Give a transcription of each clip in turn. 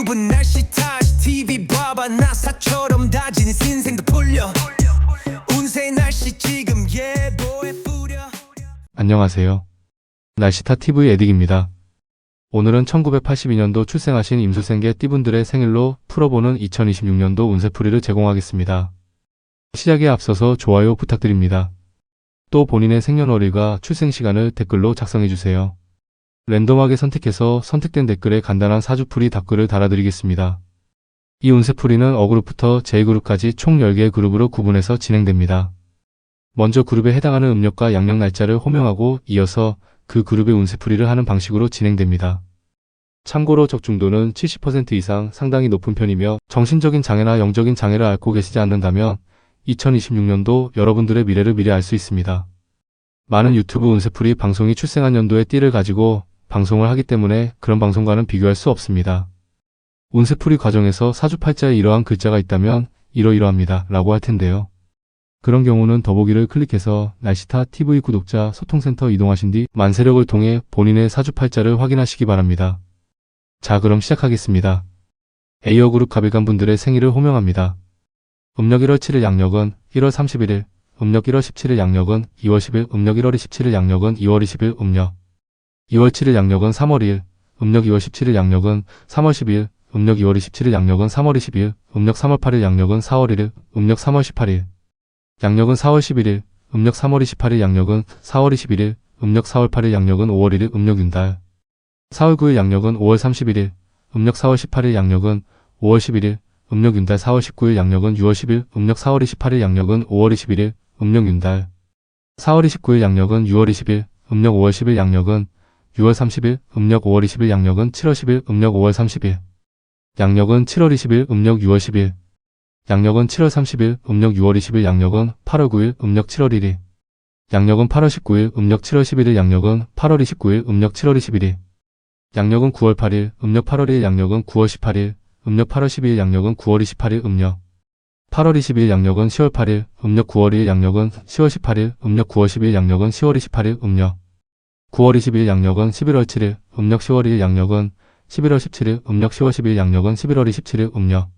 전부 날씨 탓 TV 봐봐 나사처럼 다진 인생도 풀려 운세 날씨 지금 예보에 뿌려. 안녕하세요. 날씨타 TV 에딕입니다. 오늘은 1982년도 출생하신 임수생계 띠분들의 생일로 풀어보는 2026년도 운세풀이를 제공하겠습니다. 시작에 앞서서 좋아요 부탁드립니다. 또 본인의 생년월일과 출생시간을 댓글로 작성해주세요. 랜덤하게 선택해서 선택된 댓글에 간단한 사주풀이 답글을 달아드리겠습니다. 이 운세풀이는 어그룹부터 J그룹까지 총 10개의 그룹으로 구분해서 진행됩니다. 먼저 그룹에 해당하는 음력과 양력 날짜를 호명하고 이어서 그 그룹의 운세풀이를 하는 방식으로 진행됩니다. 참고로 적중도는 70% 이상 상당히 높은 편이며 정신적인 장애나 영적인 장애를 앓고 계시지 않는다면 2026년도 여러분들의 미래를 미리 알 수 있습니다. 많은 유튜브 운세풀이 방송이 출생한 연도의 띠를 가지고 방송을 하기 때문에 그런 방송과는 비교할 수 없습니다. 운세풀이 과정에서 사주팔자에 이러한 글자가 있다면 이러이러합니다 라고 할 텐데요. 그런 경우는 더보기를 클릭해서 날씨타 TV 구독자 소통센터 이동하신 뒤 만세력을 통해 본인의 사주팔자를 확인하시기 바랍니다. 자, 그럼 시작하겠습니다. A어그룹 갑일간 분들의 생일을 호명합니다. 음력 1월 7일 양력은 1월 31일, 음력 1월 17일 양력은 2월 10일, 음력 1월 17일 양력은 2월 20일, 음력 2월 7일 양력은 3월 2일, 음력 2월 17일 양력은 3월 12일, 음력 2월 27일 양력은 3월 20일, 음력 3월 8일 양력은 4월 1일, 음력 3월 18일, 양력은 4월 11일, 음력 3월 28일 양력은 4월 21일, 음력 4월 8일 양력은 5월 1일, 음력 윤달, 4월 9일 양력은 5월 31일, 음력 4월 18일 양력은 5월 11일, 음력 윤달 4월 19일 양력은 6월 10일, 음력 4월 28일 양력은 5월 21일, 음력 윤달 4월 29일 양력은 6월 20일, 음력 5월 10일 양력은 6월 30일, 음력 5월 20일 양력은 7월 10일, 음력 5월 30일, 양력은 7월 20일, 음력 6월 10일, 양력은 7월 30일, 음력 6월 20일, 양력은 8월 9일, 음력 7월 1일, 양력은 8월 19일, 음력 7월 11일, 양력은 8월 29일, 음력 7월 21일, 양력은 9월 8일, 음력 8월 1일, 양력은 9월 18일, 음력 8월 12일, 양력은 9월 28일, 음력 8월 20일, 양력은 10월 8일, 음력 9월 1일, 양력은 10월 18일, 음력 9월 10일, 양력은 10월 28일, 음력 9월 20일, 양력은 11월 7일, 음력 10월 1일, 양력은 11월 17일, 음력 10월 10일, 양력은 11월 27일, 음력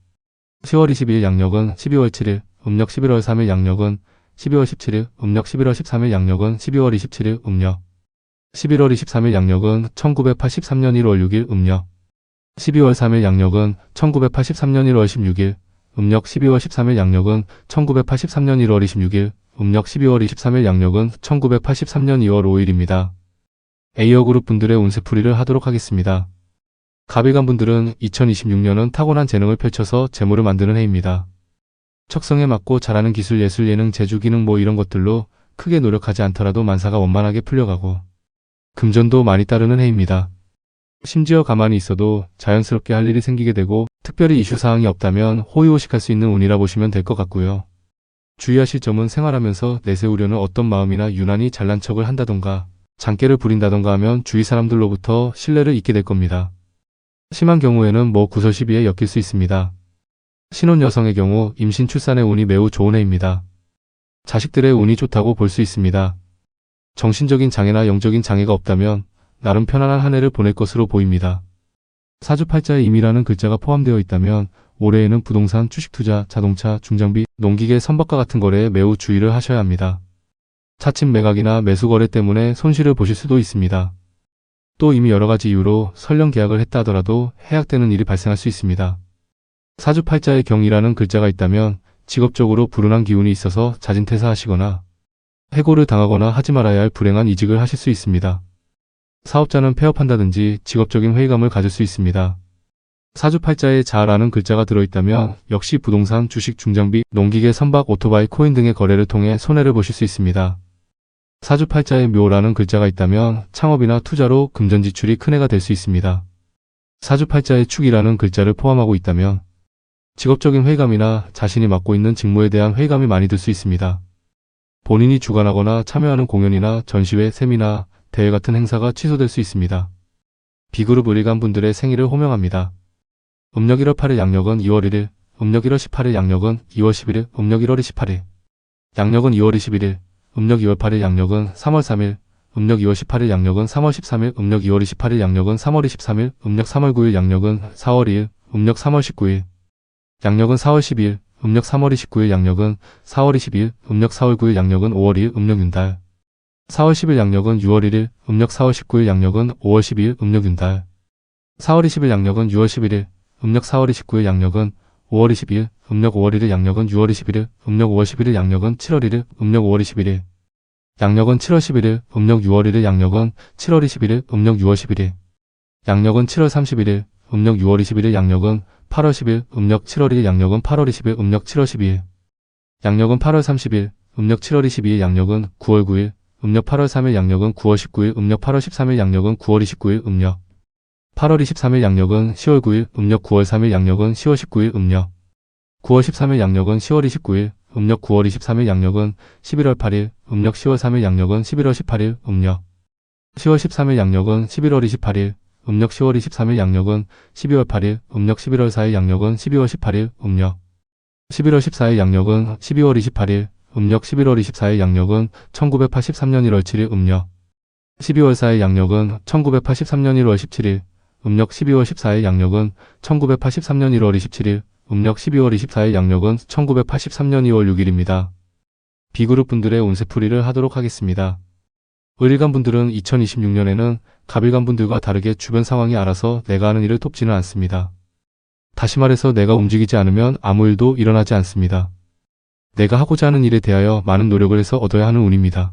10월 22일, 양력은 12월 7일, 음력 11월 3일, 양력은 12월 17일, 음력 11월 13일, 양력은 12월 27일, 음력 11월 23일, 양력은 1983년 1월 6일, 음력 12월 3일, 양력은 1983년 1월 16일, 음력 12월 13일, 양력은 1983년 1월 26일, 음력 12월 23일, 양력은 1983년 2월 5일입니다. A어그룹 분들의 운세풀이를 하도록 하겠습니다. 갑일간 분들은 2026년은 타고난 재능을 펼쳐서 재물을 만드는 해입니다. 척성에 맞고 잘하는 기술, 예술, 예능, 재주, 기능 뭐 이런 것들로 크게 노력하지 않더라도 만사가 원만하게 풀려가고 금전도 많이 따르는 해입니다. 심지어 가만히 있어도 자연스럽게 할 일이 생기게 되고 특별히 이슈사항이 없다면 호의호식할 수 있는 운이라 보시면 될 것 같고요. 주의하실 점은 생활하면서 내세우려는 어떤 마음이나 유난히 잘난 척을 한다던가 장깨를 부린다던가 하면 주위 사람들로부터 신뢰를 잊게 될 겁니다. 심한 경우에는 뭐 구설 시비에 엮일 수 있습니다. 신혼 여성의 경우 임신 출산의 운이 매우 좋은 해입니다. 자식들의 운이 좋다고 볼 수 있습니다. 정신적인 장애나 영적인 장애가 없다면 나름 편안한 한 해를 보낼 것으로 보입니다. 사주팔자에 임이라는 글자가 포함되어 있다면 올해에는 부동산, 주식투자, 자동차, 중장비, 농기계 선박과 같은 거래에 매우 주의를 하셔야 합니다. 차츰 매각이나 매수 거래 때문에 손실을 보실 수도 있습니다. 또 이미 여러가지 이유로 설령 계약을 했다 하더라도 해약되는 일이 발생할 수 있습니다. 사주팔자에 경이라는 글자가 있다면 직업적으로 불운한 기운이 있어서 자진퇴사하시거나 해고를 당하거나 하지 말아야 할 불행한 이직을 하실 수 있습니다. 사업자는 폐업한다든지 직업적인 회의감을 가질 수 있습니다. 사주팔자에 자라는 글자가 들어있다면 역시 부동산, 주식, 중장비, 농기계, 선박, 오토바이, 코인 등의 거래를 통해 손해를 보실 수 있습니다. 사주팔자에 묘라는 글자가 있다면 창업이나 투자로 금전 지출이 큰 해가 될 수 있습니다. 사주팔자에 축이라는 글자를 포함하고 있다면 직업적인 회의감이나 자신이 맡고 있는 직무에 대한 회의감이 많이 들 수 있습니다. 본인이 주관하거나 참여하는 공연이나 전시회, 세미나, 대회 같은 행사가 취소될 수 있습니다. B그룹 을일간 분들의 생일을 호명합니다. 음력 1월 8일, 양력은 2월 1일, 음력 1월 18일, 양력은 2월 11일, 음력 1월 28일, 양력은 2월 21일, 음력 2월 8일, 양력은 3월 3일, 음력 2월 18일, 양력은 3월 13일, 음력 2월 28일, 양력은 3월 23일, 음력 3월 9일, 양력은 4월 2일, 음력 3월 19일. 양력은 4월 10일, 음력 3월 29일. 양력은 4월 20일, 음력 4월 9일. 양력은 5월 2일, 음력 윤달. 4월 10일. 양력은 6월 1일, 음력 4월 19일. 양력은 5월 12일, 음력 윤달. 4월 20일. 양력은 6월 11일, 음력 4월 29일. 양력은 5월 20일, 음력 5월 1일. 양력은 6월 21일, 음력 5월 11일. 양력은 7월 1일, 음력 5월 21일. 양력은 7월 11일, 음력 6월 1일. 양력은 7월 21일, 음력 6월 11일. 양력은 7월 31일, 음력 6월 21일. 양력은 8월 10일, 음력 7월 1일. 양력은 8월 20일, 음력 7월 12일. 양력은 8월 30일, 음력 7월 22일. 양력은 9월 9일, 음력 8월 3일. 양력은 9월 19일, 음력 8월 13일. 양력은 9월 29일, 음력 8월 23일. 양력은 10월 9일, 음력 9월 3일. 양력은 10월 19일, 음력 9월 13일. 양력은 10월 29일, 음력 9월 23일. 양력은 11월 8일, 음력 10월 3일. 양력은 11월 18일, 음력 10월 13일. 양력은 11월 28일, 음력 10월 23일. 양력은 12월 8일, 음력 11월 4일. 양력은 12월 18일, 음력 11월 14일. 양력은 12월 28일, 음력 11월 24일. 양력은 1983년 1월 7일, 음력 12월 4일. 양력은 1983년 1월 17일, 음력 12월 14일. 양력은 1983년 1월 27일, 음력 12월 24일. 양력은 1983년 2월 6일입니다. B그룹 분들의 운세풀이를 하도록 하겠습니다. 을일간 분들은 2026년에는 갑일간 분들과 다르게 주변 상황이 알아서 내가 하는 일을 돕지는 않습니다. 다시 말해서 내가 움직이지 않으면 아무 일도 일어나지 않습니다. 내가 하고자 하는 일에 대하여 많은 노력을 해서 얻어야 하는 운입니다.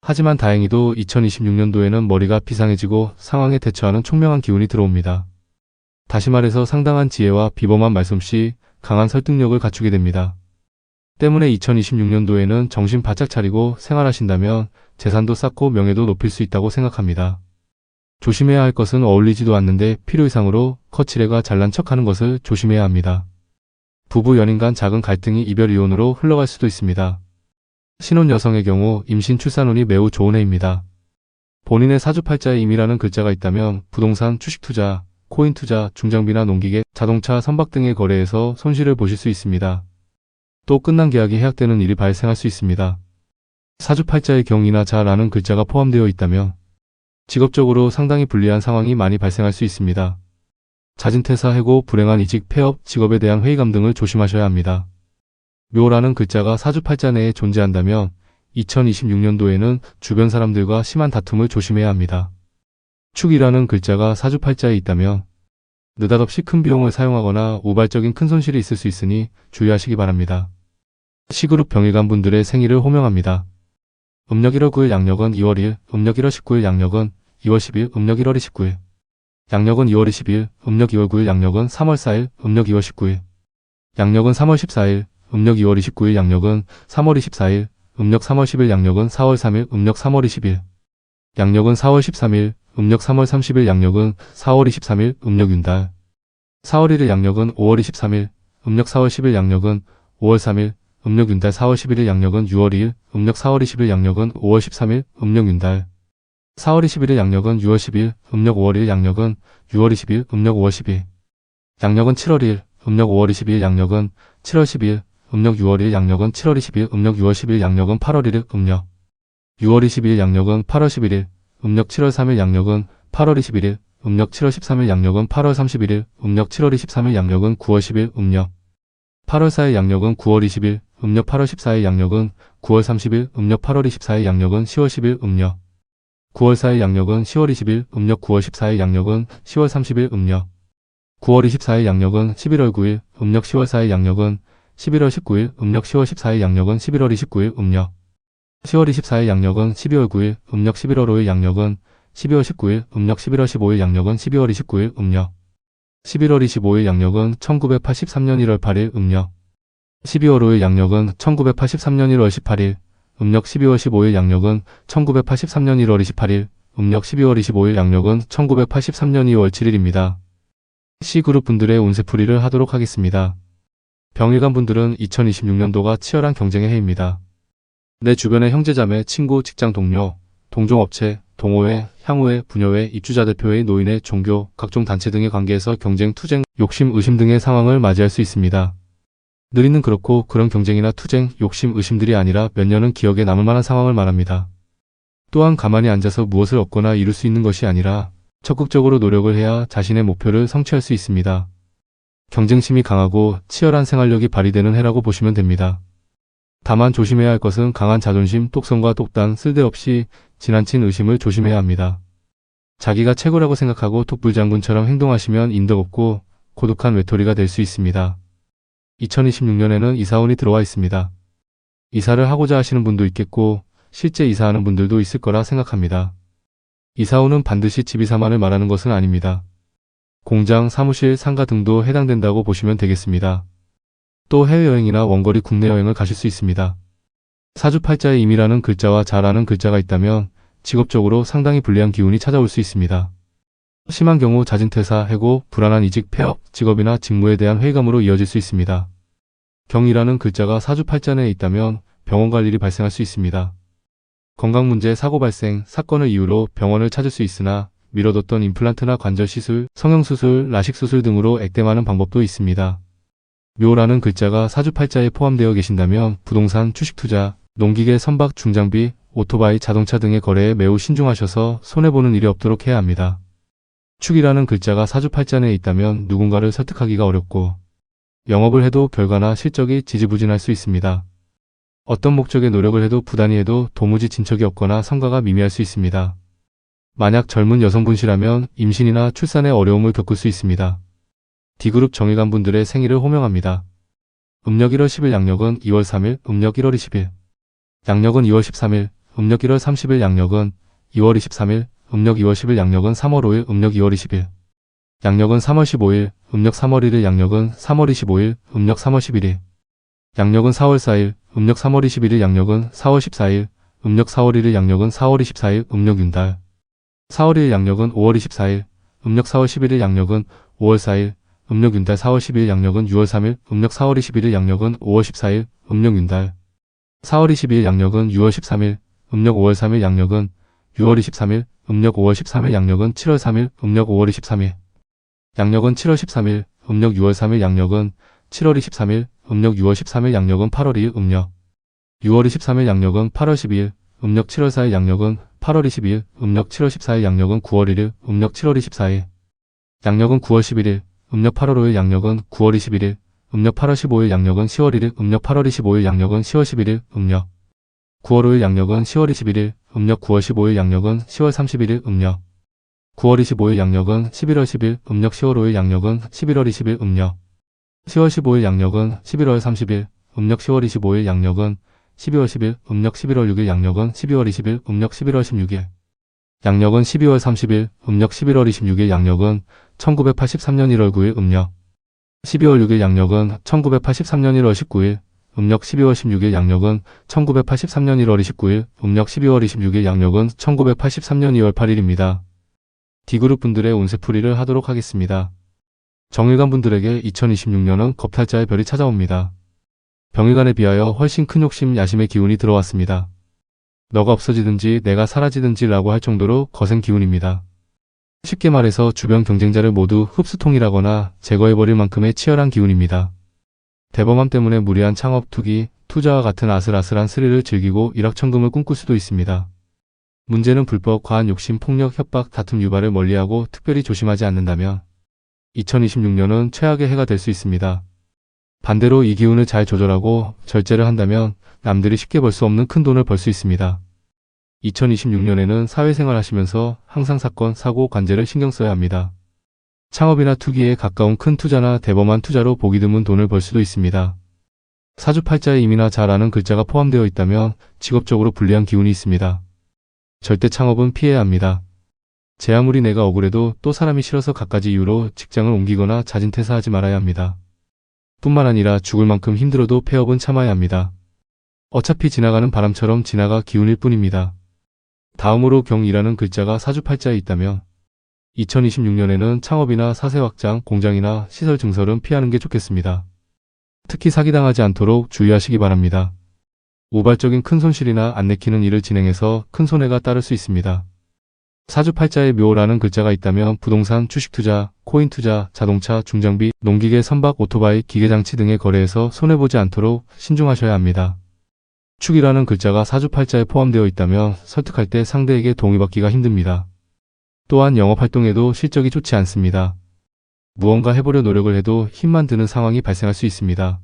하지만 다행히도 2026년도에는 머리가 비상해지고 상황에 대처하는 총명한 기운이 들어옵니다. 다시 말해서 상당한 지혜와 비범한 말솜씨, 강한 설득력을 갖추게 됩니다. 때문에 2026년도에는 정신 바짝 차리고 생활하신다면 재산도 쌓고 명예도 높일 수 있다고 생각합니다. 조심해야 할 것은 어울리지도 않는데 필요 이상으로 거칠애가 잘난 척하는 것을 조심해야 합니다. 부부 연인 간 작은 갈등이 이별 이혼으로 흘러갈 수도 있습니다. 신혼 여성의 경우 임신 출산운이 매우 좋은 해입니다. 본인의 사주팔자에 임이라는 글자가 있다면 부동산, 주식 투자, 코인 투자, 중장비나 농기계, 자동차, 선박 등의 거래에서 손실을 보실 수 있습니다. 또 끝난 계약이 해약되는 일이 발생할 수 있습니다. 사주팔자의 경이나 자라는 글자가 포함되어 있다면 직업적으로 상당히 불리한 상황이 많이 발생할 수 있습니다. 자진퇴사, 해고, 불행한 이직, 폐업, 직업에 대한 회의감 등을 조심하셔야 합니다. 묘라는 글자가 사주팔자 내에 존재한다면 2026년도에는 주변 사람들과 심한 다툼을 조심해야 합니다. 축이라는 글자가 사주팔자에 있다면 느닷없이 큰 비용을 사용하거나 우발적인 큰 손실이 있을 수 있으니 주의하시기 바랍니다. C그룹 병일간 분들의 생일을 호명합니다. 음력 1월 9일. 양력은 2월 1일, 음력 1월 19일. 양력은 2월 10일, 음력 1월 29일. 양력은 2월 20일, 음력 2월 9일. 양력은 3월 4일, 음력 2월 19일. 양력은 3월 14일, 음력 2월 29일. 양력은 3월 24일, 음력 3월 10일. 양력은 4월 3일, 음력 3월 20일. 양력은 4월 13일, 음력 3월 30일. 양력은 4월 23일, 음력 윤달. 4월 1일. 양력은 5월 23일, 음력 4월 10일. 양력은 5월 3일, 음력 윤달. 4월 11일. 양력은 6월 2일, 음력 4월 20일. 양력은 5월 13일, 음력 윤달. 4월 21일. 양력은 6월 10일, 음력 5월 1일. 양력은 6월 20일, 음력 5월 10일. 양력은 7월 1일, 음력 5월 22일. 양력은 7월 10일, 음력 6월 1일. 양력은 7월 20일, 음력 6월 10일. 양력은 8월 1일, 음력 6월 22일. 양력은 8월 11일, 음력 7월 3일. 양력은 8월 21일, 음력 7월 13일. 양력은 8월 31일, 음력 7월 23일. 양력은 9월 10일, 음력 8월 4일. 양력은 9월 20일, 음력 8월 14일. 양력은 9월 30일, 음력 8월 24일. 양력은 10월 10일, 음력 9월 4일. 양력은 10월 20일, 음력 9월 14일. 양력은 10월 30일, 음력 9월 24일. 양력은 11월 9일, 음력 10월 4일. 양력은 11월 19일, 음력 10월 14일. 양력은 11월 29일, 음력 10월 24일. 양력은 12월 9일, 음력 11월 5일. 양력은 12월 19일, 음력 11월 15일. 양력은 12월 29일, 음력 11월 25일. 양력은 1983년 1월 8일, 음력 12월 5일. 양력은 1983년 1월 18일, 음력 12월 15일. 양력은 1983년 1월 28일, 음력 12월 25일. 양력은 1983년 2월 7일입니다. C그룹 분들의 운세풀이를 하도록 하겠습니다. 병일간 분들은 2026년도가 치열한 경쟁의 해입니다. 내 주변의 형제자매, 친구, 직장 동료, 동종업체, 동호회, 향후회, 부녀회, 입주자 대표회, 노인회, 종교, 각종 단체 등의 관계에서 경쟁, 투쟁, 욕심, 의심 등의 상황을 맞이할 수 있습니다. 느리는 그렇고 그런 경쟁이나 투쟁, 욕심, 의심들이 아니라 몇 년은 기억에 남을 만한 상황을 말합니다. 또한 가만히 앉아서 무엇을 얻거나 이룰 수 있는 것이 아니라 적극적으로 노력을 해야 자신의 목표를 성취할 수 있습니다. 경쟁심이 강하고 치열한 생활력이 발휘되는 해라고 보시면 됩니다. 다만 조심해야 할 것은 강한 자존심, 똑성과 똑단, 쓸데없이 지나친 의심을 조심해야 합니다. 자기가 최고라고 생각하고 톡불장군처럼 행동하시면 인덕 없고 고독한 외톨이가 될 수 있습니다. 2026년에는 이사운이 들어와 있습니다. 이사를 하고자 하시는 분도 있겠고 실제 이사하는 분들도 있을 거라 생각합니다. 이사운은 반드시 집 이사만을 말하는 것은 아닙니다. 공장, 사무실, 상가 등도 해당된다고 보시면 되겠습니다. 또 해외여행이나 원거리 국내 여행을 가실 수 있습니다. 사주팔자에 임이라는 글자와 자라는 글자가 있다면 직업적으로 상당히 불리한 기운이 찾아올 수 있습니다. 심한 경우 잦은 퇴사, 해고, 불안한 이직, 폐업, 직업이나 직무에 대한 회의감으로 이어질 수 있습니다. 경이라는 글자가 사주팔자 내에 있다면 병원 갈 일이 발생할 수 있습니다. 건강 문제, 사고 발생, 사건을 이유로 병원을 찾을 수 있으나 미뤄뒀던 임플란트나 관절 시술, 성형수술, 라식수술 등으로 액땜하는 방법도 있습니다. 묘라는 글자가 사주팔자에 포함되어 계신다면 부동산, 주식투자, 농기계, 선박, 중장비, 오토바이, 자동차 등의 거래에 매우 신중하셔서 손해보는 일이 없도록 해야 합니다. 축이라는 글자가 사주팔자 내에 있다면 누군가를 설득하기가 어렵고 영업을 해도 결과나 실적이 지지부진할 수 있습니다. 어떤 목적에 노력을 해도 부단히 해도 도무지 진척이 없거나 성과가 미미할 수 있습니다. 만약 젊은 여성분이라면 임신이나 출산에 어려움을 겪을 수 있습니다. D그룹 정일간 분들의 생일을 호명합니다. 음력 1월 10일, 양력은 2월 3일, 음력 1월 20일. 양력은 2월 13일, 음력 1월 30일, 양력은 2월 23일, 음력 2월 10일, 양력은 3월 5일, 음력 2월 20일. 양력은 3월 15일, 음력 3월 1일, 양력은 3월 25일, 음력 3월 11일. 양력은 4월 4일, 음력 3월 21일, 양력은 4월 14일, 음력 4월 1일, 양력은 4월 24일, 음력 윤달. 4월 1일, 양력은 5월 24일, 음력 4월 11일, 양력은 5월 4일, 음력 윤달. 4월 12일, 양력은 6월 3일, 음력 4월 21일, 양력은 5월 14일, 음력 윤달. 4월 22일, 양력은 6월 13일, 음력 5월 3일, 양력은 6월 23일, 음력 5월 13일, 양력은 7월 3일, 음력 5월 23일. 양력은 7월 13일, 음력 6월 3일, 양력은 7월 23일, 음력 6월 13일, 양력은 8월 2일, 음력 6월 23일, 양력은 8월 12일, 음력 7월 4일, 양력은 8월 22일, 음력 7월 14일, 양력은 9월 1일, 음력 7월 24일. 양력은 9월 11일, 음력 8월 5일, 양력은 9월 21일, 음력 8월 15일, 양력은 10월 1일, 음력 8월 25일, 양력은 10월 11일, 음력 9월 5일, 양력은 10월 21일, 음력 9월 15일, 양력은 10월 31일, 음력 9월 25일, 양력은 11월 10일, 음력 10월 5일, 양력은 11월 20일, 음력 10월 15일, 양력은 11월 30일, 음력 10월 25일, 양력은 12월 10일, 음력 11월 6일, 양력은 12월 20일, 음력 11월 16일. 양력은 12월 30일, 음력 11월 26일, 양력은 1983년 1월 9일, 음력 12월 6일, 양력은 1983년 1월 19일, 음력 12월 16일, 양력은 1983년 1월 29일, 음력 12월 26일, 양력은 1983년 2월 8일입니다. D그룹 분들의 운세풀이를 하도록 하겠습니다. 정일간 분들에게 2026년은 겁탈자의 별이 찾아옵니다. 병일간에 비하여 훨씬 큰 욕심, 야심의 기운이 들어왔습니다. 너가 없어지든지 내가 사라지든지 라고 할 정도로 거센 기운입니다. 쉽게 말해서 주변 경쟁자를 모두 흡수통일하거나 제거해버릴 만큼의 치열한 기운입니다. 대범함 때문에 무리한 창업, 투기, 투자와 같은 아슬아슬한 스릴을 즐기고 일확천금을 꿈꿀 수도 있습니다. 문제는 불법, 과한 욕심, 폭력, 협박, 다툼 유발을 멀리하고 특별히 조심하지 않는다면 2026년은 최악의 해가 될 수 있습니다. 반대로 이 기운을 잘 조절하고 절제를 한다면 남들이 쉽게 벌 수 없는 큰 돈을 벌 수 있습니다. 2026년에는 사회생활 하시면서 항상 사건, 사고, 관제를 신경 써야 합니다. 창업이나 투기에 가까운 큰 투자나 대범한 투자로 보기 드문 돈을 벌 수도 있습니다. 사주팔자에 임이나 자라는 글자가 포함되어 있다면 직업적으로 불리한 기운이 있습니다. 절대 창업은 피해야 합니다. 제 아무리 내가 억울해도 또 사람이 싫어서 갖가지 이유로 직장을 옮기거나 자진 퇴사하지 말아야 합니다. 뿐만 아니라 죽을 만큼 힘들어도 폐업은 참아야 합니다. 어차피 지나가는 바람처럼 지나가 기운일 뿐입니다. 다음으로 경이라는 글자가 사주팔자에 있다면 2026년에는 창업이나 사세 확장, 공장이나 시설 증설은 피하는 게 좋겠습니다. 특히 사기당하지 않도록 주의하시기 바랍니다. 우발적인 큰 손실이나 안 내키는 일을 진행해서 큰 손해가 따를 수 있습니다. 사주팔자에 묘라는 글자가 있다면 부동산, 주식투자, 코인투자, 자동차, 중장비, 농기계, 선박, 오토바이, 기계장치 등의 거래에서 손해보지 않도록 신중하셔야 합니다. 축이라는 글자가 사주팔자에 포함되어 있다면 설득할 때 상대에게 동의받기가 힘듭니다. 또한 영업활동에도 실적이 좋지 않습니다. 무언가 해보려 노력을 해도 힘만 드는 상황이 발생할 수 있습니다.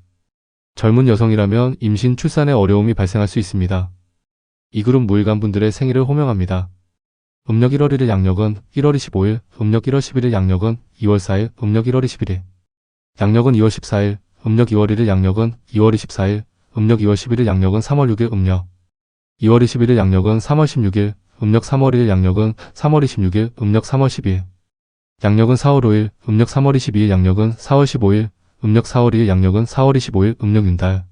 젊은 여성이라면 임신, 출산에 어려움이 발생할 수 있습니다. 이 그룹 무일간 분들의 생일을 호명합니다. 음력 1월 1일 양력은 1월 25일, 음력 1월 11일 양력은 2월 4일, 음력 1월 21일. 양력은 2월 14일, 음력 2월 1일 양력은 2월 24일, 음력 2월 11일 양력은 3월 6일 음력. 2월 21일 양력은 3월 16일, 음력 3월 1일 양력은 3월 26일, 음력 3월 12일. 양력은 4월 5일, 음력 3월 22일 양력은 4월 15일, 음력 4월 2일 양력은 4월 25일, 음력 윤달.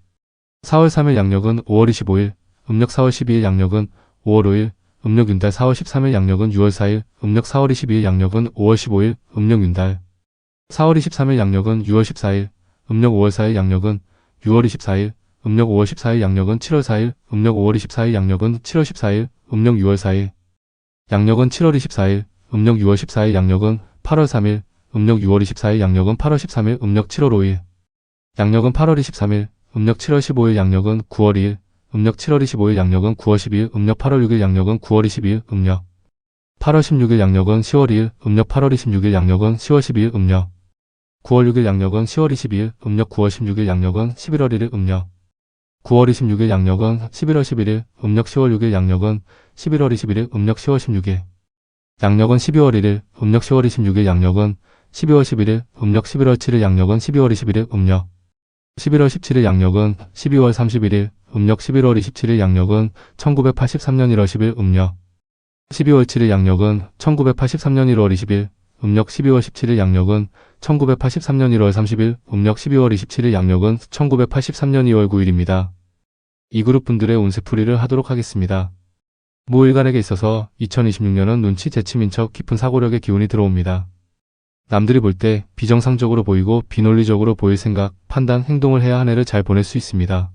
4월 3일 양력은 5월 25일, 음력 4월 12일 양력은 5월 5일, 음력 윤달. 4월 13일 양력은 6월 4일, 음력 4월 22일 양력은 5월 15일, 음력 윤달. 4월 23일 양력은 6월 14일, 음력 5월 4일 양력은 6월 24일, 음력 5월 14일 양력은 7월 4일, 음력 5월 24일 양력은 7월 14일, 음력 6월 4일. 양력은 7월 24일, 음력 6월 14일 양력은 8월 3일, 음력 6월 24일 양력은 8월 13일, 음력 7월 5일. 양력은 8월 23일, 음력 7월 15일 양력은 9월 2일, 음력 7월 25일 양력은 9월 12일, 음력 8월 6일 양력은 9월 22일, 음력 8월 16일 양력은 10월 2일, 음력 8월 26일 양력은 10월 12일, 음력 9월 6일 양력은 10월 22일, 음력 9월 16일 양력은 11월 1일, 음력 9월 26일 양력은 11월 11일, 음력 10월 6일 양력은 11월 21일, 음력 10월 16일. 양력은 12월 1일, 음력 10월 26일 양력은 12월 11일, 음력 11월 7일 양력은 12월 21일, 음력 11월 17일 양력은 12월 31일, 음력 11월 27일 양력은 1983년 1월 10일, 음력 12월 7일 양력은 1983년 1월 20일, 음력 12월 17일 양력은 1983년 1월 30일, 음력 12월 27일 양력은 1983년 2월 9일입니다. 이 그룹 분들의 운세풀이를 하도록 하겠습니다. 무일간에게 있어서 2026년은 눈치, 재치, 민첩, 깊은 사고력의 기운이 들어옵니다. 남들이 볼 때 비정상적으로 보이고 비논리적으로 보일 생각, 판단, 행동을 해야 한 해를 잘 보낼 수 있습니다.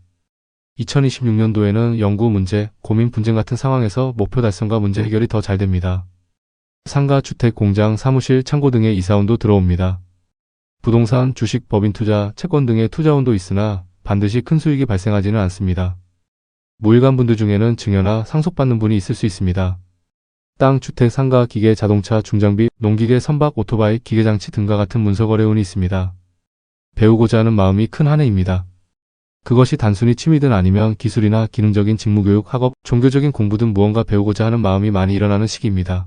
2026년도에는 연구, 문제, 고민, 분쟁 같은 상황에서 목표 달성과 문제 해결이 더 잘 됩니다. 상가, 주택, 공장, 사무실, 창고 등의 이사운도 들어옵니다. 부동산, 주식, 법인 투자, 채권 등의 투자운도 있으나 반드시 큰 수익이 발생하지는 않습니다. 무일간 분들 중에는 증여나 상속받는 분이 있을 수 있습니다. 땅, 주택, 상가, 기계, 자동차, 중장비, 농기계, 선박, 오토바이, 기계장치 등과 같은 문서거래운이 있습니다. 배우고자 하는 마음이 큰 한 해입니다. 그것이 단순히 취미든 아니면 기술이나 기능적인 직무교육, 학업, 종교적인 공부 등 무언가 배우고자 하는 마음이 많이 일어나는 시기입니다.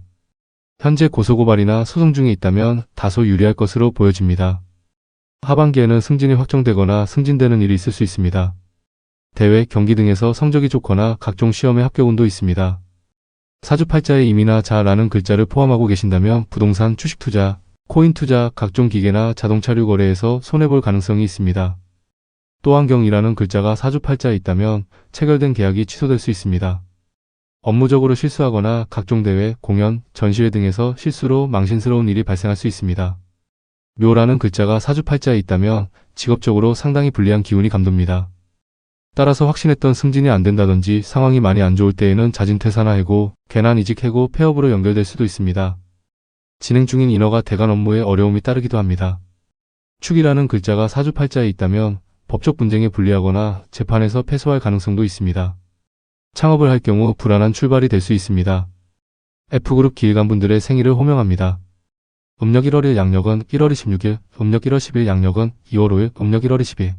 현재 고소고발이나 소송 중에 있다면 다소 유리할 것으로 보여집니다. 하반기에는 승진이 확정되거나 승진되는 일이 있을 수 있습니다. 대회, 경기 등에서 성적이 좋거나 각종 시험에 합격운도 있습니다. 사주팔자에 임이나 자라는 글자를 포함하고 계신다면 부동산, 주식 투자, 코인 투자, 각종 기계나 자동차류 거래에서 손해볼 가능성이 있습니다. 또한경이라는 글자가 사주팔자에 있다면 체결된 계약이 취소될 수 있습니다. 업무적으로 실수하거나 각종 대회, 공연, 전시회 등에서 실수로 망신스러운 일이 발생할 수 있습니다. 묘라는 글자가 사주팔자에 있다면 직업적으로 상당히 불리한 기운이 감돕니다. 따라서 확신했던 승진이 안 된다든지 상황이 많이 안 좋을 때에는 자진퇴사나 해고, 괜한 이직, 해고, 폐업으로 연결될 수도 있습니다. 진행 중인 인허가, 대관 업무에 어려움이 따르기도 합니다. 축이라는 글자가 사주팔자에 있다면 법적 분쟁에 불리하거나 재판에서 패소할 가능성도 있습니다. 창업을 할 경우 불안한 출발이 될 수 있습니다. F그룹 기일관분들의 생일을 호명합니다. 음력 1월 1일 양력은 1월 26일, 음력 1월 10일 양력은 2월 5일, 음력 1월 20일.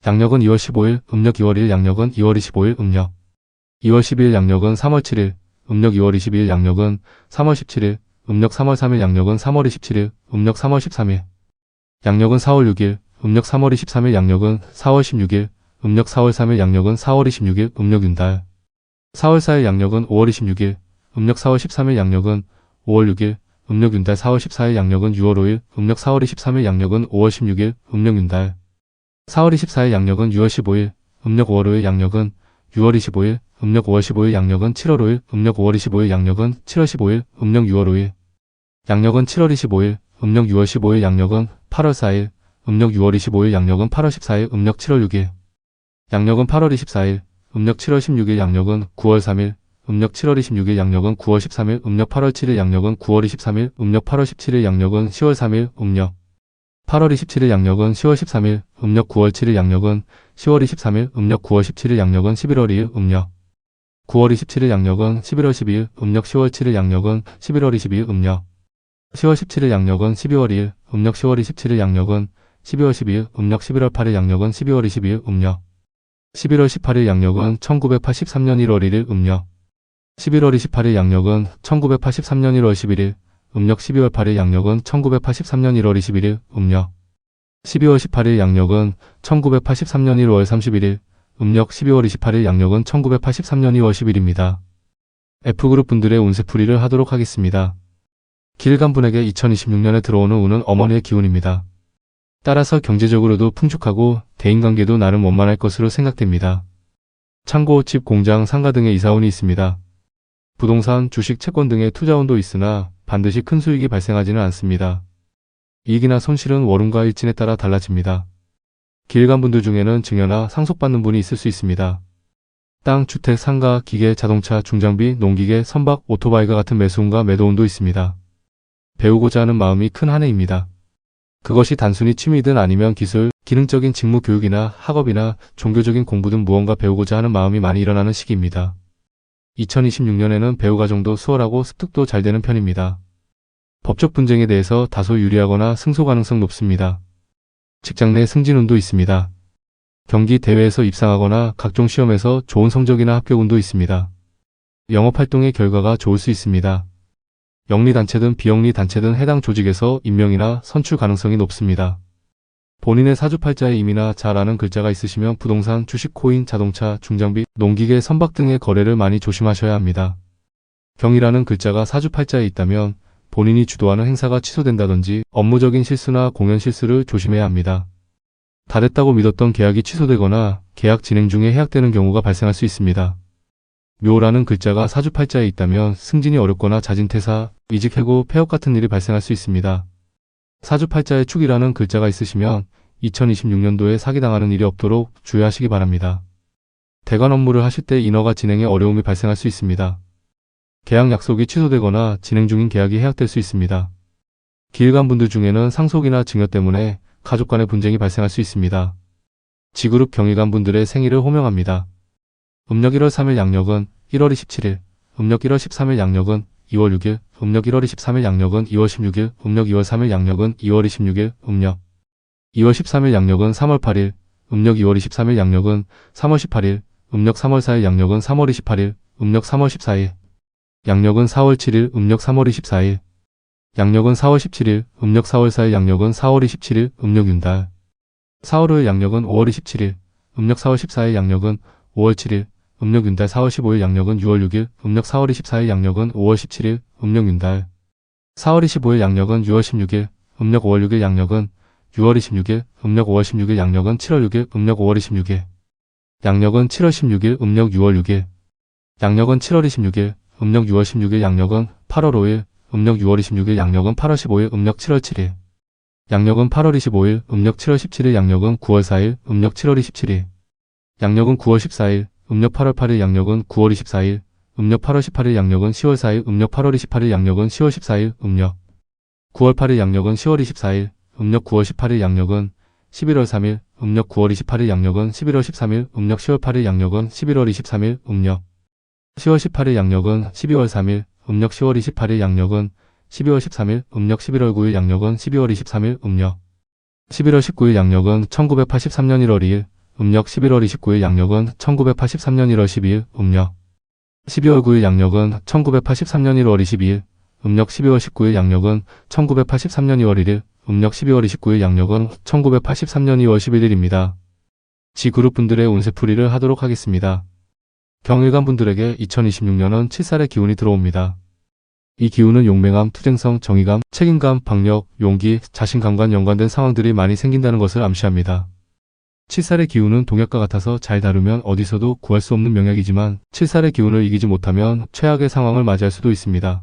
양력은 2월 15일, 음력 2월 1일 양력은 2월 25일, 음력 2월 12일 양력은 3월 7일, 음력 2월 22일 양력은 3월 17일, 음력 3월 3일 양력은 3월 27일, 음력 3월 13일. 양력은 4월 6일, 음력 3월 23일 양력은 4월 16일, 음력 4월 3일 양력은 4월 26일, 음력 윤달. 4월 4일 양력은 5월 26일, 음력 4월 13일 양력은 5월 6일, 음력 윤달. 4월 14일 양력은 6월 5일, 음력 4월 23일 양력은 5월 16일, 음력 윤달. 4월 24일 양력은 6월 15일, 음력 5월 5일 양력은 6월 25일, 음력 5월 15일 양력은 7월 5일, 음력 5월 25일 양력은 7월 15일, 음력 6월 5일. 양력은 7월 25일, 음력 6월 15일 양력은 8월 4일, 음력 6월 25일 양력은 8월 14일, 음력 7월 6일. 양력은 8월 24일, 음력 7월 16일 양력은 9월 3일, 음력 7월 26일 양력은 9월 13일, 음력 8월 7일 양력은 9월 23일, 음력 8월 17일 양력은 10월 3일, 음력 8월 27일 양력은 10월 13일, 음력 9월 7일 양력은 10월 23일, 음력 9월 17일 양력은 11월 2일, 음력 9월 27일 양력은 11월 12일, 음력 10월 7일 양력은 11월 22일, 음력 10월 17일 양력은 12월 2일, 음력 10월 27일 양력은 12월 12일, 음력 11월 8일 양력은 12월 22일, 음력 11월 18일 양력은 1983년 1월 1일, 음력 11월 28일 양력은 1983년 1월 11일, 음력 12월 8일 양력은 1983년 1월 21일, 음력 12월 18일 양력은 1983년 1월 31일, 음력 12월 28일 양력은 1983년 2월 10일입니다. F그룹 분들의 운세풀이를 하도록 하겠습니다. 기일간분에게 2026년에 들어오는 운은 어머니의 기운입니다. 따라서 경제적으로도 풍족하고 대인관계도 나름 원만할 것으로 생각됩니다. 창고, 집, 공장, 상가 등의 이사운이 있습니다. 부동산, 주식, 채권 등의 투자운도 있으나 반드시 큰 수익이 발생하지는 않습니다. 이익이나 손실은 월운과 일진에 따라 달라집니다. 기일간분들 중에는 증여나 상속받는 분이 있을 수 있습니다. 땅, 주택, 상가, 기계, 자동차, 중장비, 농기계, 선박, 오토바이가 같은 매수운과 매도운도 있습니다. 배우고자 하는 마음이 큰 한 해입니다. 그것이 단순히 취미든 아니면 기술, 기능적인 직무 교육이나 학업이나 종교적인 공부든 무언가 배우고자 하는 마음이 많이 일어나는 시기입니다. 2026년에는 배우 과정도 수월하고 습득도 잘 되는 편입니다. 법적 분쟁에 대해서 다소 유리하거나 승소 가능성 높습니다. 직장 내 승진운도 있습니다. 경기 대회에서 입상하거나 각종 시험에서 좋은 성적이나 합격운도 있습니다. 영업활동의 결과가 좋을 수 있습니다. 영리단체든 비영리단체든 해당 조직에서 임명이나 선출 가능성이 높습니다. 본인의 사주팔자에 임이나 잘 아는 글자가 있으시면 부동산, 주식, 코인, 자동차, 중장비, 농기계, 선박 등의 거래를 많이 조심하셔야 합니다. 경이라는 글자가 사주팔자에 있다면 본인이 주도하는 행사가 취소된다든지 업무적인 실수나 공연 실수를 조심해야 합니다. 다 됐다고 믿었던 계약이 취소되거나 계약 진행 중에 해약되는 경우가 발생할 수 있습니다. 묘라는 글자가 사주팔자에 있다면 승진이 어렵거나 자진퇴사, 이직, 해고, 폐업 같은 일이 발생할 수 있습니다. 사주팔자에 축이라는 글자가 있으시면 2026년도에 사기당하는 일이 없도록 주의하시기 바랍니다. 대관 업무를 하실 때 인허가 진행에 어려움이 발생할 수 있습니다. 계약 약속이 취소되거나 진행 중인 계약이 해약될 수 있습니다. 기일간분들 중에는 상속이나 증여 때문에 가족 간의 분쟁이 발생할 수 있습니다. G그룹 경일간분들의 생일을 호명합니다. 음력 1월 3일 양력은 1월 27일, 음력 1월 13일 양력은 2월 6일, 음력 1월 23일 양력은 2월 16일, 음력 2월 3일 양력은 2월 26일, 음력 2월 13일 양력은 3월 8일, 음력 2월 23일 양력은 3월 18일, 음력 3월 4일 양력은 3월 28일, 음력 3월 14일, 양력은 4월 7일, 음력 3월 24일, 양력은 4월 17일, 음력 4월 4일, 양력은 4월 27일, 음력 윤달, 4월 5일 양력은 5월 27일, 음력 4월 14일, 양력은 5월 7일, 음력 윤달 4월 15일, 양력은 6월 6일, 음력 4월 24일, 양력은 5월 17일, 음력 윤달 4월 25일, 양력은 6월 16일, 음력 5월 6일, 양력은 6월 26일, 음력 5월 16일, 양력은 7월 6일, 음력 5월 26일, 양력은 7월 16일, 음력 6월 6일, 양력은 7월 26일, 음력 6월 16일, 양력은 8월 5일, 음력 6월 26일, 양력은 8월 15일, 음력 7월 7일, 양력은 8월 25일, 음력 7월 17일, 양력은 9월 4일, 음력 7월 27일, 양력은 9월 14일, 음력 8월 8일, 양력은 9월 24일, 음력 8월 18일, 양력은 10월 4일, 음력 8월 28일, 양력은 10월 14일, 음력 9월 8일, 양력은 10월 24일, 음력 9월 18일, 양력은 11월 3일, 음력 9월 28일, 양력은 11월 13일, 음력 10월 8일, 양력은 11월 23일, 음력 10월 18일, 양력은 12월 3일, 음력 10월 28일, 양력은 12월 13일, 음력 11월 9일, 양력은 12월 23일, 음력 11월 19일, 양력은 1983년 1월 2일, 음력 11월 29일, 양력은 1983년 1월 12일, 음력 12월 9일, 양력은 1983년 1월 22일, 음력 12월 19일, 양력은 1983년 2월 1일, 음력 12월 29일, 양력은 1983년 2월 11일입니다. G그룹 분들의 운세풀이를 하도록 하겠습니다. 경일간 분들에게 2026년은 7살의 기운이 들어옵니다. 이 기운은 용맹함, 투쟁성, 정의감, 책임감, 박력, 용기, 자신감과 연관된 상황들이 많이 생긴다는 것을 암시합니다. 7살의 기운은 동약과 같아서 잘 다루면 어디서도 구할 수 없는 명약이지만 7살의 기운을 이기지 못하면 최악의 상황을 맞이할 수도 있습니다.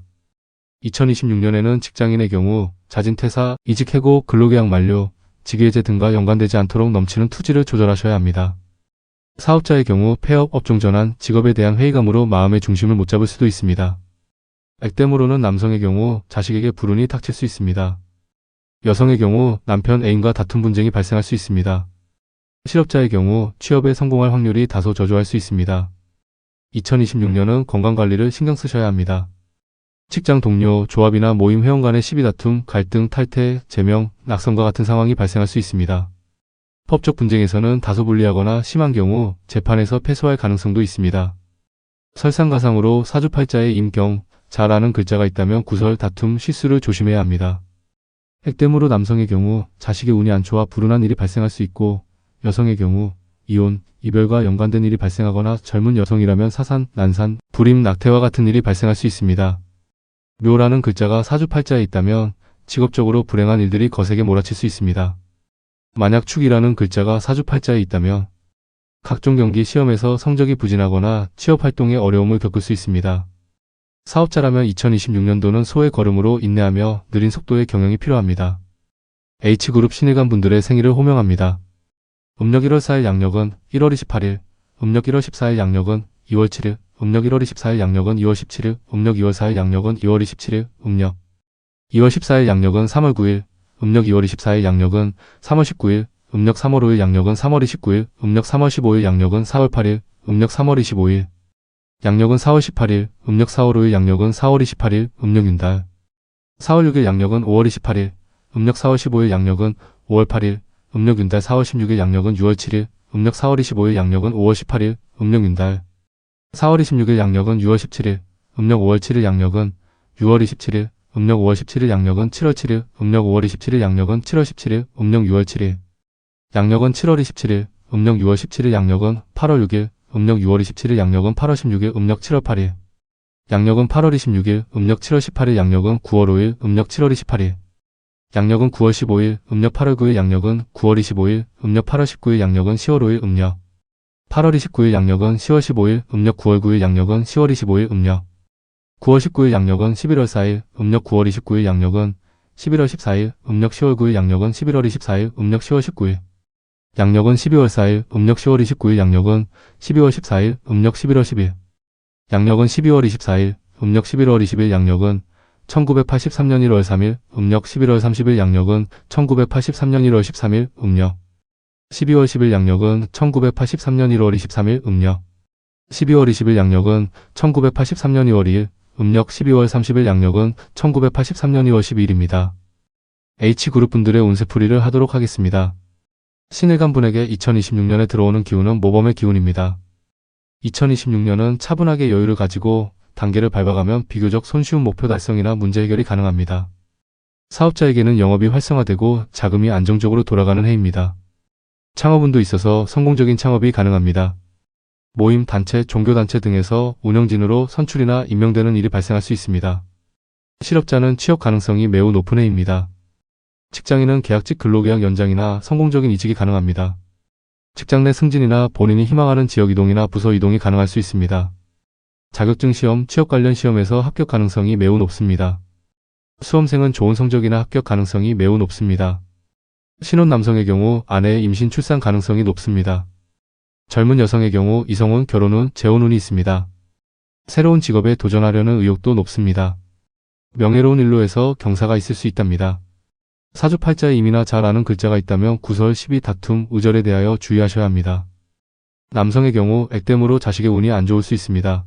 2026년에는 직장인의 경우 자진퇴사, 이직, 해고, 근로계약 만료, 직위해제 등과 연관되지 않도록 넘치는 투지를 조절하셔야 합니다. 사업자의 경우 폐업, 업종 전환, 직업에 대한 회의감으로 마음의 중심을 못 잡을 수도 있습니다. 액땜으로는 남성의 경우 자식에게 불운이 닥칠 수 있습니다. 여성의 경우 남편, 애인과 다툼 분쟁이 발생할 수 있습니다. 실업자의 경우 취업에 성공할 확률이 다소 저조할 수 있습니다. 2026년은 건강관리를 신경 쓰셔야 합니다. 직장 동료, 조합이나 모임 회원 간의 시비 다툼, 갈등, 탈퇴, 제명, 낙선과 같은 상황이 발생할 수 있습니다. 법적 분쟁에서는 다소 불리하거나 심한 경우 재판에서 패소할 가능성도 있습니다. 설상가상으로 사주팔자에 임경, 자라는 글자가 있다면 구설, 다툼, 실수를 조심해야 합니다. 액땜으로 남성의 경우 자식의 운이 안 좋아 불운한 일이 발생할 수 있고, 여성의 경우 이혼, 이별과 연관된 일이 발생하거나 젊은 여성이라면 사산, 난산, 불임, 낙태와 같은 일이 발생할 수 있습니다. 묘라는 글자가 사주팔자에 있다면 직업적으로 불행한 일들이 거세게 몰아칠 수 있습니다. 만약 축이라는 글자가 사주팔자에 있다면 각종 경기 시험에서 성적이 부진하거나 취업활동에 어려움을 겪을 수 있습니다. 사업자라면 2026년도는 소의 걸음으로 인내하며 느린 속도의 경영이 필요합니다. H그룹 신일간 분들의 생일을 호명합니다. 음력 1월 4일 양력은 1월 28일, 음력 1월 14일 양력은 2월 7일, 음력 1월 24일 양력은 2월 17일, 음력 2월 4일 양력은 2월 27일, 음력 2월 14일 양력은 3월 9일, 음력 2월 24일 양력은 3월 19일, 음력 3월 5일 양력은 3월 29일, 음력 3월 15일 양력은 4월 8일, 음력 3월 25일, 양력은 4월 18일, 음력 4월 5일 양력은 4월 28일, 음력 윤달 4월 6일 양력은 5월 28일, 음력 4월 15일 양력은 5월 8일, 음력 윤달 4월 16일 양력은 6월 7일, 음력 4월 25일 양력은 5월 18일, 음력 윤달 4월 26일 양력은 6월 17일, 음력 5월 7일 양력은 6월 27일, 음력 5월 17일 양력은 7월 7일, 음력 5월 27일 양력은 7월 17일, 음력 6월 7일, 양력은 7월 27일, 음력 6월 17일 양력은 8월 6일, 음력 6월 27일 양력은 8월 16일, 음력 7월 8일, 양력은 8월 26일, 음력 7월 18일, 양력은 9월 5일, 음력 7월 28일, 양력은 9월 15일, 음력 8월 9일, 양력은 9월 25일, 음력 8월 19일, 양력은 10월 5일, 음력 8월 29일, 양력은 10월 15일, 음력 9월 9일, 양력은 10월 25일, 음력 9월 19일, 양력은 11월 4일, 음력 9월 29일, 양력은 11월 14일, 음력 10월 9일, 양력은 11월 24일, 음력 10월 19일, 양력은 12월 4일, 음력 10월 29일, 양력은 12월 14일, 음력 11월 10일, 양력은 12월 24일, 음력 11월 20일, 양력은 1983년 1월 3일, 음력 11월 30일, 양력은 1983년 1월 13일, 음력 12월 10일, 양력은 1983년 1월 23일, 음력 12월 20일, 양력은 1983년 2월 2일, 음력 12월 30일, 양력은 1983년 2월 12일입니다. H그룹 분들의 운세풀이를 하도록 하겠습니다. 신일간 분에게 2026년에 들어오는 기운은 모범의 기운입니다. 2026년은 차분하게 여유를 가지고 단계를 밟아가면 비교적 손쉬운 목표 달성이나 문제 해결이 가능합니다. 사업자에게는 영업이 활성화되고 자금이 안정적으로 돌아가는 해입니다. 창업운도 있어서 성공적인 창업이 가능합니다. 모임, 단체, 종교단체 등에서 운영진으로 선출이나 임명되는 일이 발생할 수 있습니다. 실업자는 취업 가능성이 매우 높은 해입니다. 직장인은 계약직 근로계약 연장이나 성공적인 이직이 가능합니다. 직장 내 승진이나 본인이 희망하는 지역 이동이나 부서 이동이 가능할 수 있습니다. 자격증 시험, 취업 관련 시험에서 합격 가능성이 매우 높습니다. 수험생은 좋은 성적이나 합격 가능성이 매우 높습니다. 신혼 남성의 경우 아내의 임신 출산 가능성이 높습니다. 젊은 여성의 경우 이성운, 결혼운, 재혼운이 있습니다. 새로운 직업에 도전하려는 의욕도 높습니다. 명예로운 일로에서 경사가 있을 수 있답니다. 사주팔자에 임이나 자라는 글자가 있다면 구설, 시비, 다툼, 의절에 대하여 주의하셔야 합니다. 남성의 경우 액땜으로 자식의 운이 안 좋을 수 있습니다.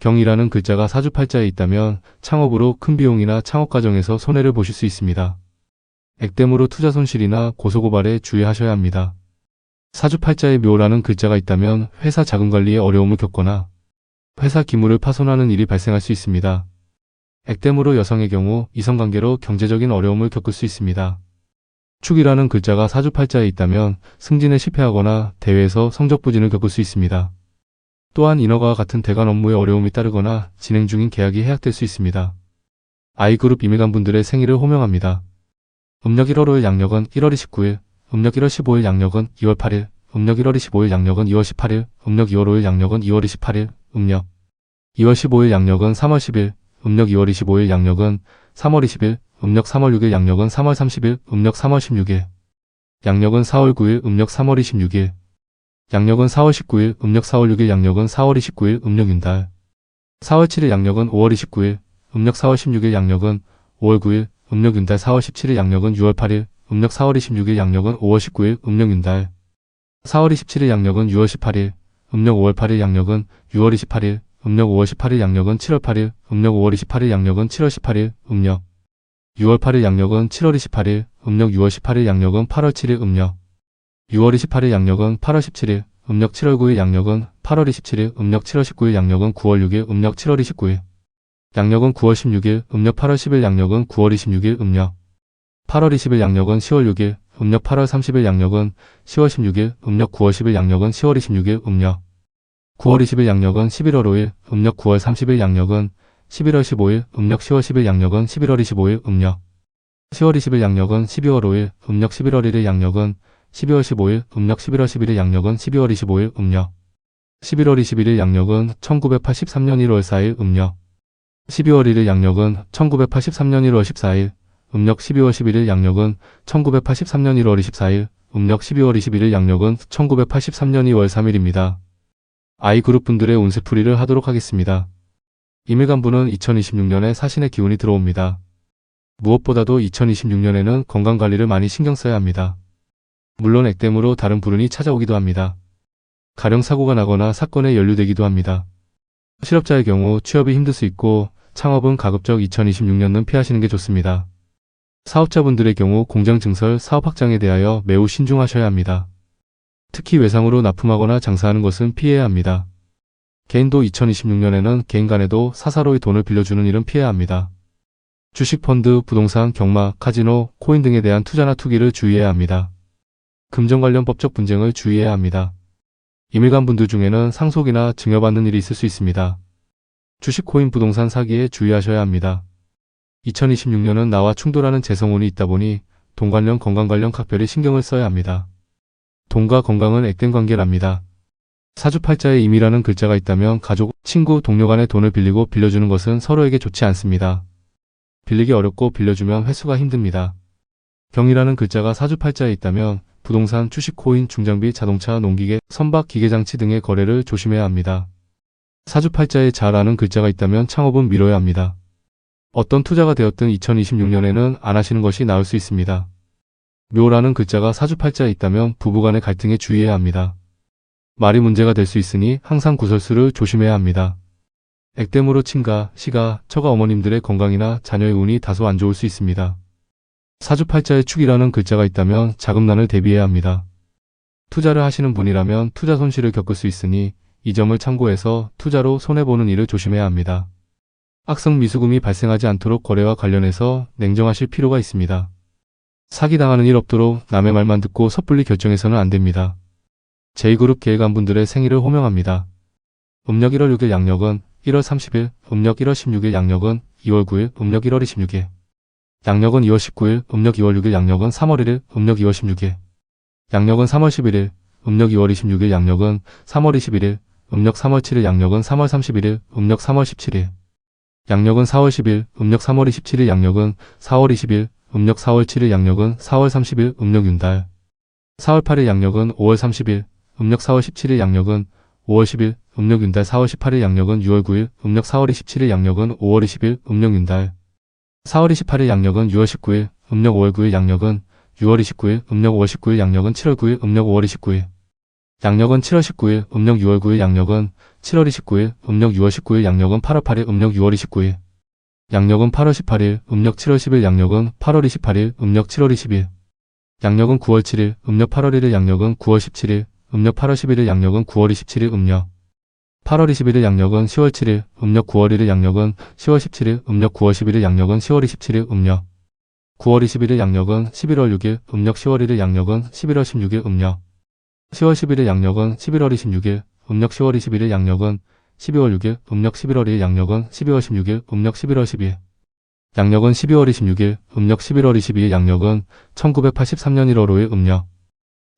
경이라는 글자가 사주팔자에 있다면 창업으로 큰 비용이나 창업 과정에서 손해를 보실 수 있습니다. 액땜으로 투자 손실이나 고소고발에 주의하셔야 합니다. 사주팔자에 묘라는 글자가 있다면 회사 자금관리에 어려움을 겪거나 회사 기물을 파손하는 일이 발생할 수 있습니다. 액땜으로 여성의 경우 이성관계로 경제적인 어려움을 겪을 수 있습니다. 축이라는 글자가 사주팔자에 있다면 승진에 실패하거나 대회에서 성적 부진을 겪을 수 있습니다. 또한 인허가와 같은 대관 업무에 어려움이 따르거나 진행 중인 계약이 해약될 수 있습니다. I그룹 임일간 분들의 생일을 호명합니다. 음력 1월 5일 양력은 1월 29일, 음력 1월 15일 양력은 2월 8일, 음력 1월 25일 양력은 2월 18일, 음력 2월 5일 양력은 2월 28일, 음력 2월 15일 양력은 3월 10일, 음력 2월 25일 양력은 3월 20일, 음력 3월 6일 양력은 3월 30일, 음력 3월 16일, 양력은 4월 9일, 음력 3월 26일, 양력은 4월 19일, 음력 4월 6일, 양력은 4월 29일, 음력 윤달 4월 7일, 양력은 5월 29일, 음력 4월 16일, 양력은 5월 9일, 음력 윤달 4월 17일, 양력은 6월 8일, 음력 4월 26일, 양력은 5월 19일, 음력 윤달 4월 27일, 양력은 6월 18일, 음력 5월 8일, 양력은 6월 28일, 음력 5월 18일 양력은 7월 8일, 음력 5월 28일 양력은 7월 18일, 음력 6월 8일 양력은 7월 28일, 음력 6월 18일 양력은 8월 7일, 음력 6월 28일 양력은 8월 17일, 음력 7월 9일 양력은 8월 27일, 음력 7월 19일 양력은 9월 6일, 음력 7월 29일, 양력은 9월 16일, 음력 8월 10일 양력은 9월 26일, 음력 8월 20일 양력은 10월 6일, 음력 8월 30일 양력은 10월 16일, 음력 9월 10일 양력은 10월 26일, 음력 9월 20일 양력은 11월 5일, 음력 9월 30일 양력은 11월 15일, 음력 10월 10일 양력은 11월 25일, 음력 10월 20일 양력은 12월 5일, 음력 11월 1일 양력은 12월 15일, 음력 11월 11일 양력은 12월 25일, 음력 11월 21일 양력은 1983년 1월 4일, 음력 12월 1일 양력은 1983년 1월 14일, 음력 12월 11일 양력은 1983년 1월 24일, 음력 12월 21일 양력은 1983년 2월 3일입니다. 아이그룹 분들의 운세풀이를 하도록 하겠습니다. 임일간부는 2026년에 사신의 기운이 들어옵니다. 무엇보다도 2026년에는 건강관리를 많이 신경 써야 합니다. 물론 액땜으로 다른 불운이 찾아오기도 합니다. 가령 사고가 나거나 사건에 연루되기도 합니다. 실업자의 경우 취업이 힘들 수 있고 창업은 가급적 2026년은 피하시는 게 좋습니다. 사업자분들의 경우 공장 증설, 사업 확장에 대하여 매우 신중하셔야 합니다. 특히 외상으로 납품하거나 장사하는 것은 피해야 합니다. 개인도 2026년에는 개인 간에도 사사로이 돈을 빌려주는 일은 피해야 합니다. 주식, 펀드, 부동산, 경마, 카지노, 코인 등에 대한 투자나 투기를 주의해야 합니다. 금전 관련 법적 분쟁을 주의해야 합니다. 임일간 분들 중에는 상속이나 증여받는 일이 있을 수 있습니다. 주식, 코인, 부동산 사기에 주의하셔야 합니다. 2026년은 나와 충돌하는 재성운이 있다 보니 돈 관련, 건강 관련 각별히 신경을 써야 합니다. 돈과 건강은 액땜 관계랍니다. 사주팔자에 임이라는 글자가 있다면 가족, 친구, 동료 간에 돈을 빌리고 빌려주는 것은 서로에게 좋지 않습니다. 빌리기 어렵고 빌려주면 회수가 힘듭니다. 경이라는 글자가 사주팔자에 있다면 부동산, 주식, 코인, 중장비, 자동차, 농기계, 선박, 기계장치 등의 거래를 조심해야 합니다. 사주팔자에 자라는 글자가 있다면 창업은 미뤄야 합니다. 어떤 투자가 되었든 2026년에는 안 하시는 것이 나을 수 있습니다. 묘라는 글자가 사주팔자에 있다면 부부간의 갈등에 주의해야 합니다. 말이 문제가 될 수 있으니 항상 구설수를 조심해야 합니다. 액땜으로 친가, 시가, 처가 어머님들의 건강이나 자녀의 운이 다소 안 좋을 수 있습니다. 사주팔자에 축이라는 글자가 있다면 자금난을 대비해야 합니다. 투자를 하시는 분이라면 투자 손실을 겪을 수 있으니 이 점을 참고해서 투자로 손해보는 일을 조심해야 합니다. 악성 미수금이 발생하지 않도록 거래와 관련해서 냉정하실 필요가 있습니다. 사기당하는 일 없도록 남의 말만 듣고 섣불리 결정해서는 안 됩니다. 제2그룹 계획안분들의 생일을 호명합니다. 음력 1월 6일 양력은 1월 30일, 음력 1월 16일 양력은 2월 9일, 음력 1월 26일. 양력은 2월 19일, 음력 2월 6일 양력은 3월 1일, 음력 2월 16일. 양력은 3월 11일, 음력 2월 26일 양력은 3월 21일, 음력 3월 7일 양력은 3월 31일, 음력 3월 17일. 양력은 4월 10일, 음력 3월 27일 양력은 4월 20일, 음력 4월 7일 양력은 4월 30일, 음력 윤달. 4월 8일 양력은 5월 30일, 음력 4월 17일 양력은 5월 10일, 음력 윤달. 4월 18일 양력은 6월 9일, 음력 4월 27일 양력은 5월 20일, 음력 윤달. 4월 28일 양력은 6월 19일, 음력 5월 9일 양력은 6월 29일, 음력 5월 19일 양력은 7월 9일, 음력 5월 29일. 양력은 7월 19일, 음력 6월 9일 양력은 7월 29일, 음력 6월 19일 양력은 8월 8일, 음력 6월 29일. 양력은 8월 18일, 음력 7월 10일 양력은 8월 28일, 음력 7월 20일. 양력은 9월 7일, 음력 8월 1일 양력은 9월 17일, 음력 8월 11일 양력은 9월 27일, 음력 8월 21일 양력은 10월 7일, 음력 9월 1일 양력은 10월 17일, 음력 9월 11일 양력은 10월 27일, 음력 9월 21일 양력은 11월 6일, 음력 10월 1일 양력은 11월 16일, 음력 10월 11일 양력은 11월 26일, 음력 10월 21일 양력은 12월 6일, 음력 11월 1일 양력은 12월 16일, 음력 11월 12일. 양력은 12월 26일, 음력 11월 22일 양력은 1983년 1월 5일, 음력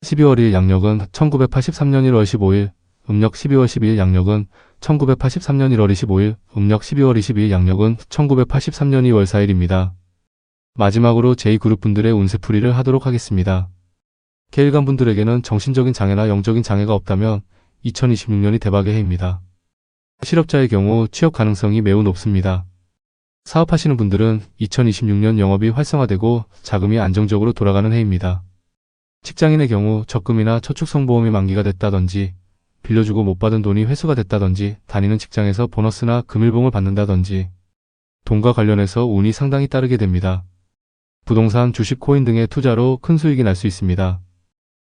12월 2일 양력은 1983년 1월 15일, 음력 12월 12일 양력은 1983년 1월 25일, 음력 12월 22일 양력은 1983년 2월 4일입니다. 마지막으로 제2그룹 분들의 운세풀이를 하도록 하겠습니다. 계일간 분들에게는 정신적인 장애나 영적인 장애가 없다면 2026년이 대박의 해입니다. 실업자의 경우 취업 가능성이 매우 높습니다. 사업하시는 분들은 2026년 영업이 활성화되고 자금이 안정적으로 돌아가는 해입니다. 직장인의 경우 적금이나 저축성보험이 만기가 됐다든지 빌려주고 못 받은 돈이 회수가 됐다든지, 다니는 직장에서 보너스나 금일봉을 받는다든지, 돈과 관련해서 운이 상당히 따르게 됩니다. 부동산, 주식, 코인 등의 투자로 큰 수익이 날 수 있습니다.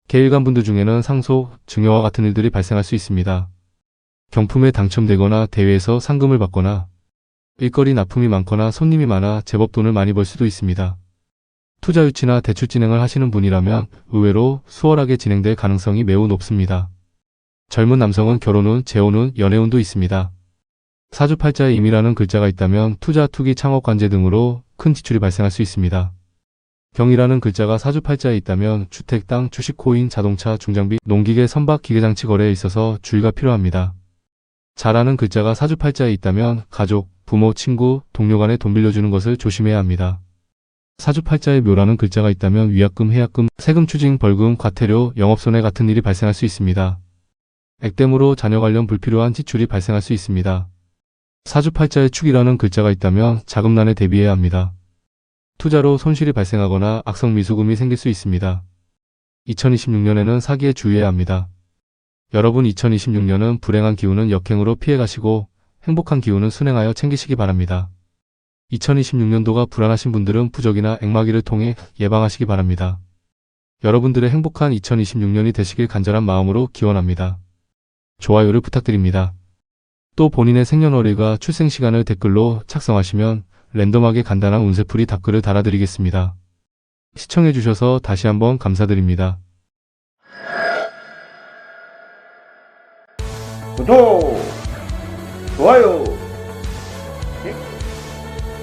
개일간 분들 중에는 상속, 증여와 같은 일들이 발생할 수 있습니다. 경품에 당첨되거나 대회에서 상금을 받거나 일거리 납품이 많거나 손님이 많아 제법 돈을 많이 벌 수도 있습니다. 투자 유치나 대출 진행을 하시는 분이라면 의외로 수월하게 진행될 가능성이 매우 높습니다. 젊은 남성은 결혼운, 재혼운, 연애운도 있습니다. 사주팔자에 임이라는 글자가 있다면 투자, 투기, 창업, 관제 등으로 큰 지출이 발생할 수 있습니다. 경이라는 글자가 사주팔자에 있다면 주택, 땅, 주식, 코인, 자동차, 중장비, 농기계, 선박, 기계장치 거래에 있어서 주의가 필요합니다. 자라는 글자가 사주팔자에 있다면 가족, 부모, 친구, 동료 간에 돈 빌려주는 것을 조심해야 합니다. 사주팔자에 묘라는 글자가 있다면 위약금, 해약금, 세금 추징, 벌금, 과태료, 영업손해 같은 일이 발생할 수 있습니다. 액땜으로 자녀 관련 불필요한 지출이 발생할 수 있습니다. 사주팔자에 축이라는 글자가 있다면 자금난에 대비해야 합니다. 투자로 손실이 발생하거나 악성 미수금이 생길 수 있습니다. 2026년에는 사기에 주의해야 합니다. 여러분, 2026년은 불행한 기운은 역행으로 피해가시고 행복한 기운은 순행하여 챙기시기 바랍니다. 2026년도가 불안하신 분들은 부적이나 액마기를 통해 예방하시기 바랍니다. 여러분들의 행복한 2026년이 되시길 간절한 마음으로 기원합니다. 좋아요를 부탁드립니다. 또 본인의 생년월일과 출생시간을 댓글로 작성하시면 랜덤하게 간단한 운세풀이 답글을 달아드리겠습니다. 시청해주셔서 다시 한번 감사드립니다. 구독, 좋아요